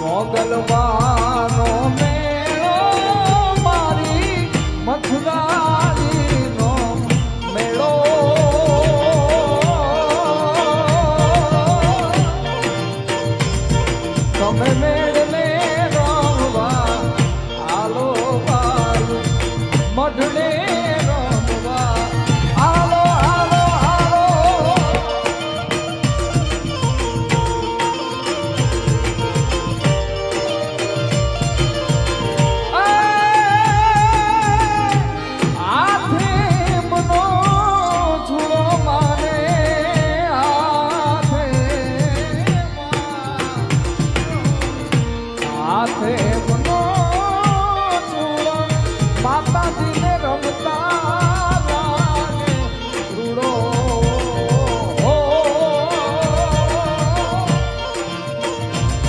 મોગલવાનો મેળો મારી મથુરાજીનો મેળો તમે મેળને રમવા આલો બાલ મઢને રમવા આલો આલો આલો આથે મનો છોડો માને આથે